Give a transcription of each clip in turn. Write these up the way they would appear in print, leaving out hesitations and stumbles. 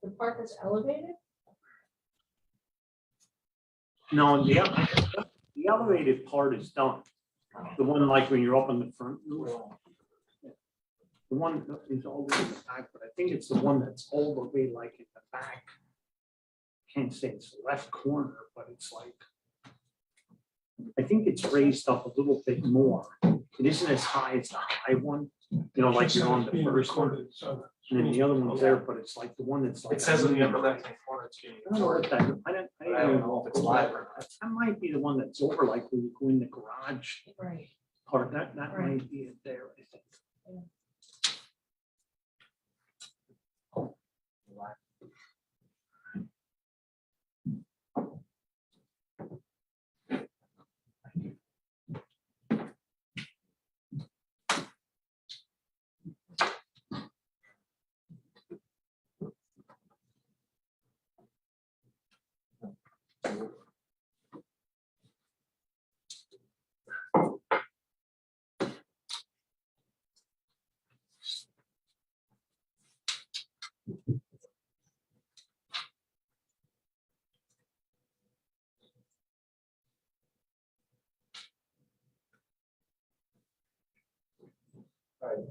The park is elevated? No, the elevated part is done. The one like when you're up on the front. The one that is all the way in the back, but I think it's the one that's all the way like in the back. Can't say it's the left corner, but it's like, I think it's raised up a little bit more. It isn't as high as the high one, you know, like you're on the first one. And then the other one's there, but it's like the one that's like. It says in the upper left hand corner, it's getting. I don't know what that, I don't know if it's live or not. That might be the one that's over, like when you go in the garage Right. part, that Right. might be it there, I think.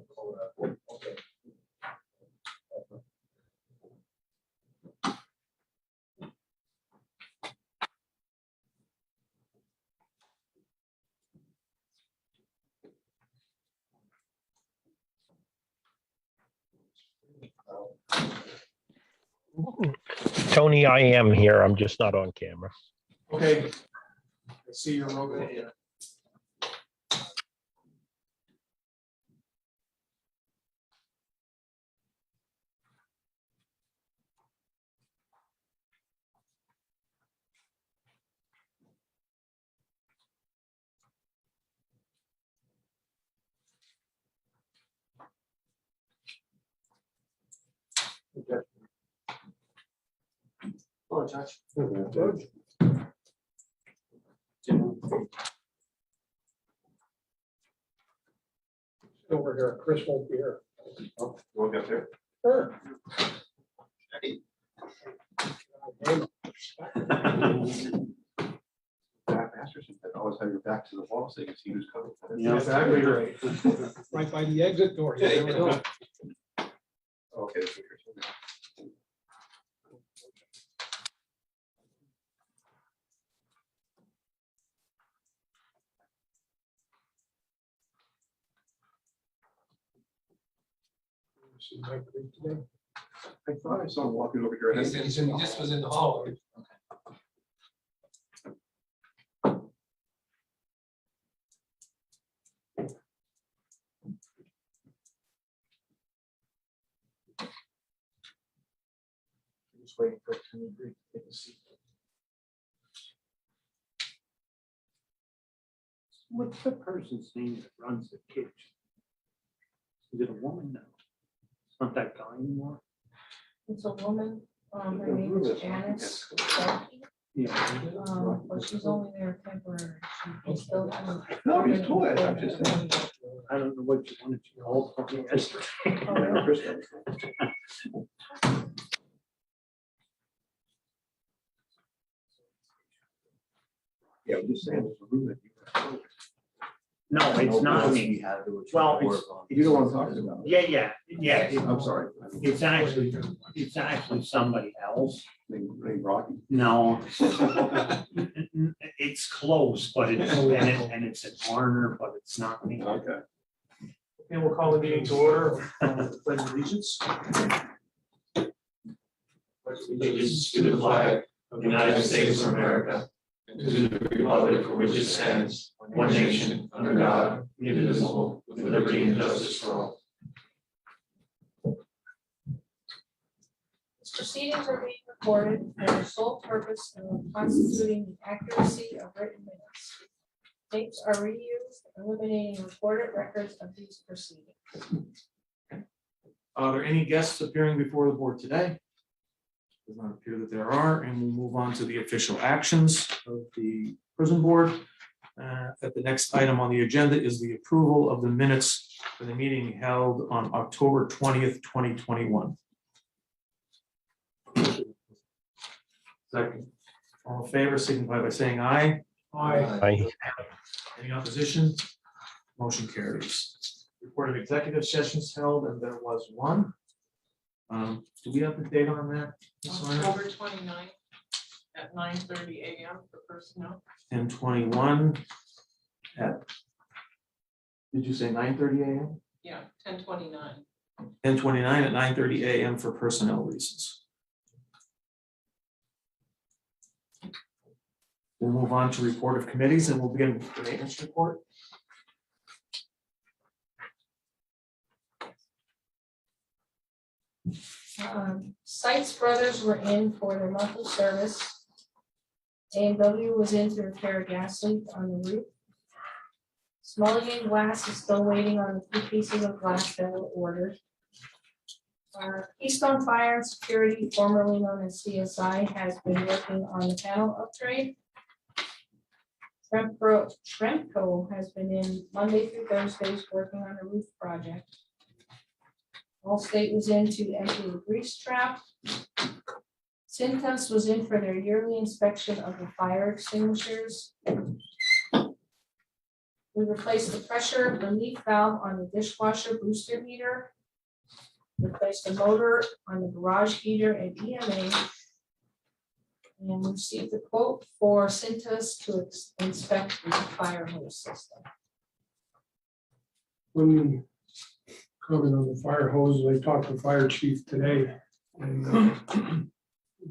Okay. Tony, I am here. I'm just not on camera. Okay. I see your logo here. Okay. Hello, Judge. Judge. Over here, Chris won't be here. Oh, you want to get there? Sure. Back Masterson, but always have your back to the wall so you can see who's coming. Yeah. Exactly right. Right by the exit door. You never know. Okay. See Mike Reed today? I thought I saw him walking over here. He just was in the hall. Just waiting for it to take a seat. What's the person's name that runs the kitchen? Is it a woman now? It's not that guy anymore? It's a woman, her name is Janice. Becky. Yeah. But she's only there temporary. She's still. No, he's told us, I'm just saying. I don't know what you wanted to call it yesterday. Oh, really? Yeah, I'm just saying, there's a room that you. No, it's not me. Well, You know what I'm talking about? Yeah. I'm sorry. It's actually somebody else. Named Rocky. No. It's close, but it's, and it's an honor, but it's not me. Okay. And we'll call the meeting to order. Pledge of allegiance. Allegiance to the flag of the United States of America and to the republic for which it stands, one nation, under God, indivisible, with liberty and justice for all. Proceedings are being recorded for the sole purpose of constituting the accuracy of written minutes. Tapes are reused, eliminating recorded records of these proceedings. Are there any guests appearing before the board today? Does not appear that there are, and we'll move on to the official actions of the prison board. That the next item on the agenda is the approval of the minutes for the meeting held on October 20th, 2021. Second. All in favor, signify by saying aye. Aye. Any opposition? Motion carries. Report of executive sessions held, and there was one. Do we have the date on that? Ms. Meyer? October 29th at 9:30 a.m. for personnel. 10:21 at, did you say 9:30 a.m.? Yeah, 10:29. 10:29 at 9:30 a.m. for personnel reasons. We'll move on to report of committees, and we'll begin with the maintenance report. Sites Brothers were in for their monthly service. A&W was in to repair a gas leak on the roof. Mulligan Glass is still waiting on the 2 pieces of glass that were ordered. Keystone Fire and Security, formerly known as CSI, has been working on the panel upgrade. Tremco has been in Monday through Thursdays working on a roof project. Allstate was in to empty the grease trap. Cintas was in for their yearly inspection of the fire extinguishers. We replaced the pressure relief valve on the dishwasher booster heater. Replaced the motor on the garage heater at EMA. And received a quote for Cintas to inspect the fire hose system. Let me comment on the fire hoses. I talked to the fire chief today, and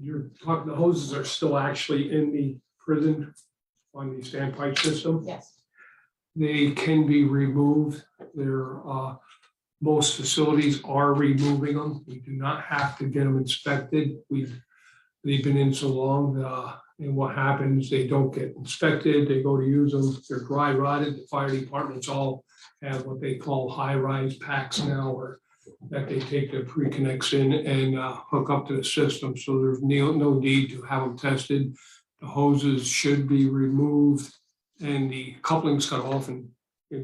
you're talking, the hoses are still actually in the prison on the standpipe system. Yes. They can be removed. They're, most facilities are removing them. We do not have to get them inspected. They've been in so long, and what happens, they don't get inspected. They go to use them. They're dry rotted. The fire departments all have what they call high-rise packs now, or that they take the pre-connects in and hook up to the system. So there's no need to have them tested. The hoses should be removed and the couplings cut off and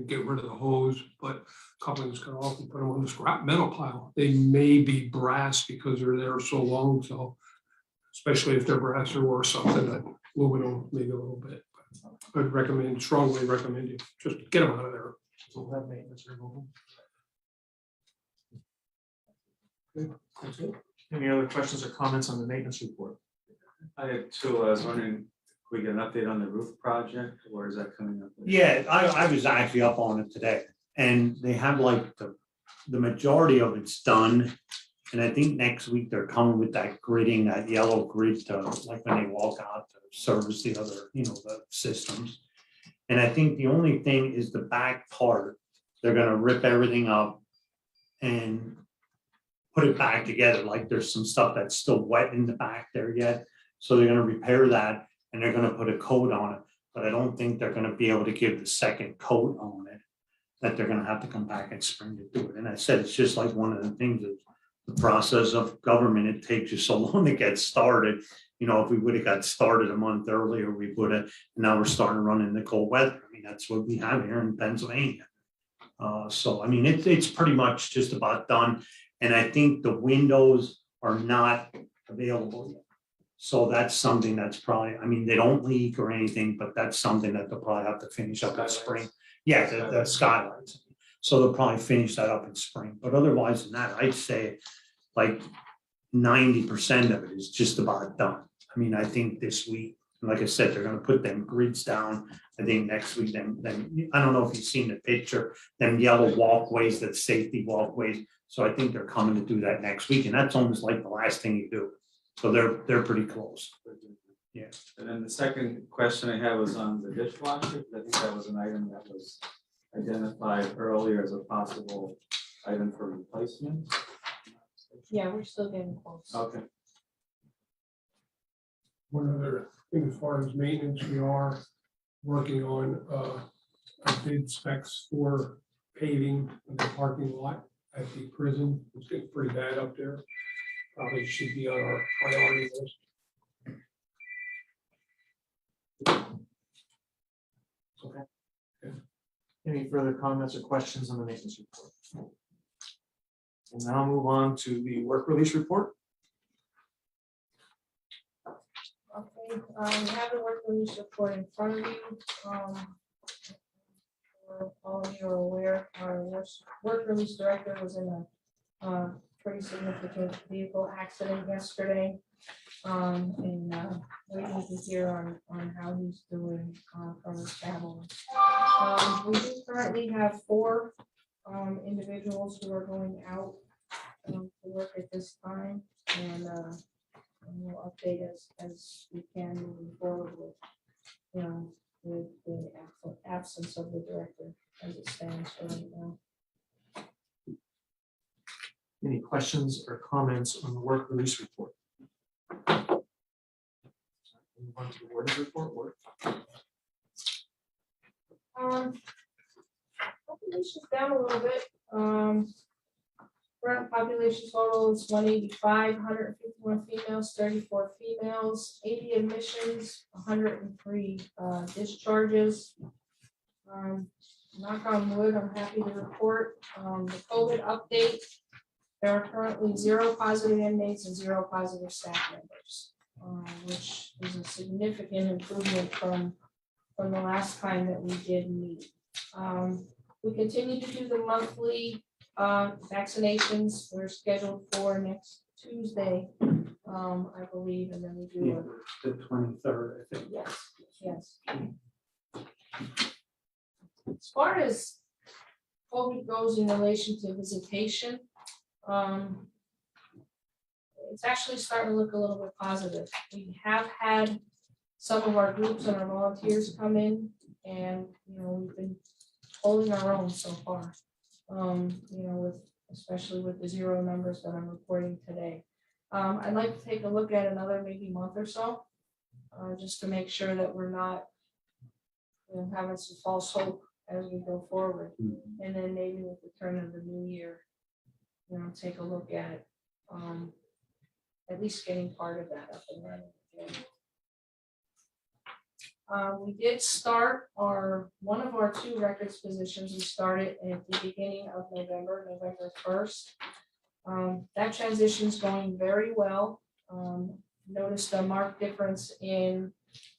get rid of the hose, but couplings cut off and put them on the scrap metal pile. They may be brass because they're there so long, so especially if they're brass or something, that aluminum maybe a little bit. But I'd recommend, strongly recommend you just get them out of there. So we'll have maintenance removal. Okay, that's it. Any other questions or comments on the maintenance report? I have two. I was wondering, can we get an update on the roof project, or is that coming up? Yeah, I was actually up on it today, and they have like the majority of it's done. And I think next week they're coming with that gridding, that yellow grid to, like when they walk out to service the other, the systems. And I think the only thing is the back part, they're gonna rip everything up and put it back together. Like there's some stuff that's still wet in the back there yet. So they're gonna repair that and they're gonna put a coat on it. But I don't think they're gonna be able to give the second coat on it, that they're gonna have to come back and spring to do it. And I said, it's just like one of the things that the process of government, it takes you so long to get started. If we would have got started a month earlier, we would have, and now we're starting to run into cold weather. I mean, that's what we have here in Pennsylvania. So, I mean, it's pretty much just about done. And I think the windows are not available yet. So that's something that's probably, I mean, they don't leak or anything, but that's something that they'll probably have to finish up in spring. Yeah, the skylights. So they'll probably finish that up in spring. But otherwise than that, I'd say like 90% of it is just about done. I mean, I think this week, like I said, they're gonna put them grids down. I think next week, then I don't know if you've seen the picture, them yellow walkways, that safety walkways. So I think they're coming to do that next week, and that's almost like the last thing you do. So they're pretty close. Yeah. And then the second question I had was on the dishwasher. I think that was an item that was identified earlier as a possible item for replacement. Yeah, we're still getting close. Okay. One other thing as far as maintenance, we are working on a bid specs for paving in the parking lot at the prison. It's getting pretty bad up there. Probably should be on our priority list. Okay. Any further comments or questions on the maintenance report? We'll now move on to the work release report. you have the work release report in front of you. All of you are aware, our work release director was in a pretty significant vehicle accident yesterday. And waiting to hear on how he's doing from his family. We do currently have 4 individuals who are going out to work at this time, and we'll update as we can moving forward with, with the absence of the director as it stands for right now. Any questions or comments on the work release report? Move on to the warden's report. Ward. Population's down a little bit. Current population total is 185, 151 females, 34 females, 80 admissions, 103 discharges. Knock on wood, I'm happy to report the COVID update. There are currently 0 positive inmates and 0 positive staff members, which is a significant improvement from the last time that we did meet. We continue to do the monthly vaccinations. We're scheduled for next Tuesday, I believe, and then we do Yeah, the 23rd, I think. yes. As far as COVID goes in relation to visitation, it's actually starting to look a little bit positive. We have had some of our groups and our volunteers come in, and we've been holding our own so far. Especially with the 0 numbers that I'm reporting today. I'd like to take a look at another maybe month or so, just to make sure that we're not having some false hope as we go forward. And then maybe with the turn of the new year, take a look at least getting part of that up and running again. We did start one of our 2 records positions. We started at the beginning of November 1st. That transition is going very well. Noticed a marked difference in,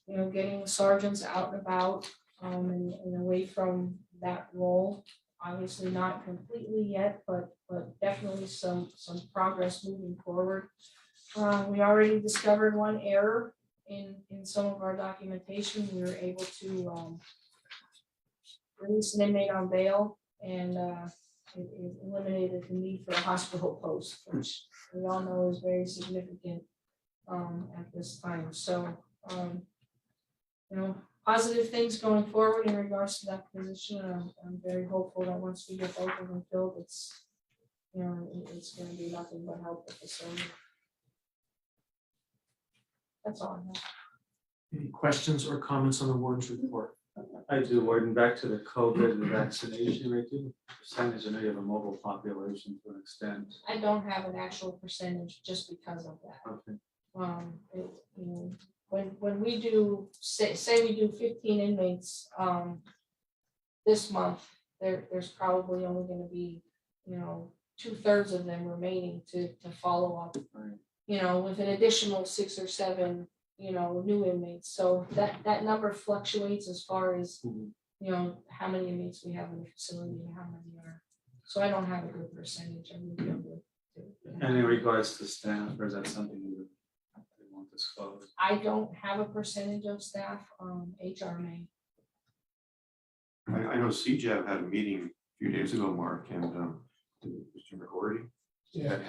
getting the sergeants out and about and away from that role. Obviously not completely yet, but definitely some progress moving forward. We already discovered one error in some of our documentation. We were able to release an inmate on bail, and it eliminated the need for a hospital post, which we all know is very significant at this time. So, positive things going forward in regards to that position. I'm very hopeful that once we get both of them filled, it's it's going to be nothing but help with the facility. That's all I have. Any questions or comments on the warden's report? I do, Warden, back to the COVID and vaccination rate, percentage, I know you have a mobile population to an extent. I don't have an actual percentage just because of that. Okay. When we do, say we do 15 inmates this month, there's probably only going to be, 2/3 of them remaining to follow up, Right. With an additional 6 or 7, new inmates. So that number fluctuates as far as, how many inmates we have in the facility and how many are. So I don't have a good percentage. I would be able to. And in regards to staff, or is that something you won't disclose? I don't have a percentage of staff, HR may. I know CJAV had a meeting a few days ago, Mark, and Mr. McCordy had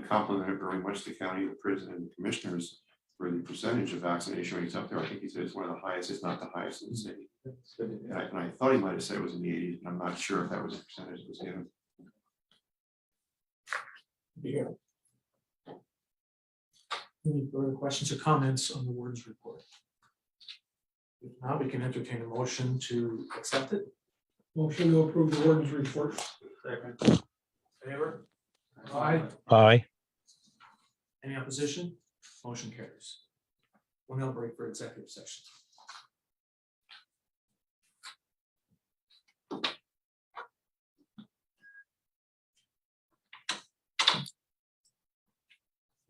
complimented very much the county, the prison, and the commissioners for the percentage of vaccination rates up there. I think he said it's one of the highest, if not the highest in the city. That's good to hear. And I thought he might have said it was in the 80s, and I'm not sure if that was a percentage that was given. Any further questions or comments on the warden's report? If not, we can entertain a motion to accept it. Motion to approve the warden's report. Second. Favor? Aye. Aye. Any opposition? Motion carries. 1 minute break for executive session.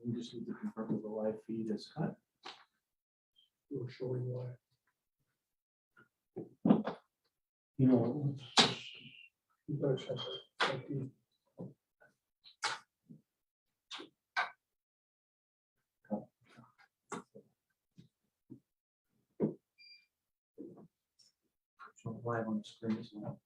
We just need to confirm that the live feed is cut. We'll show you why. You know, You guys have that. Show live on the screen as well.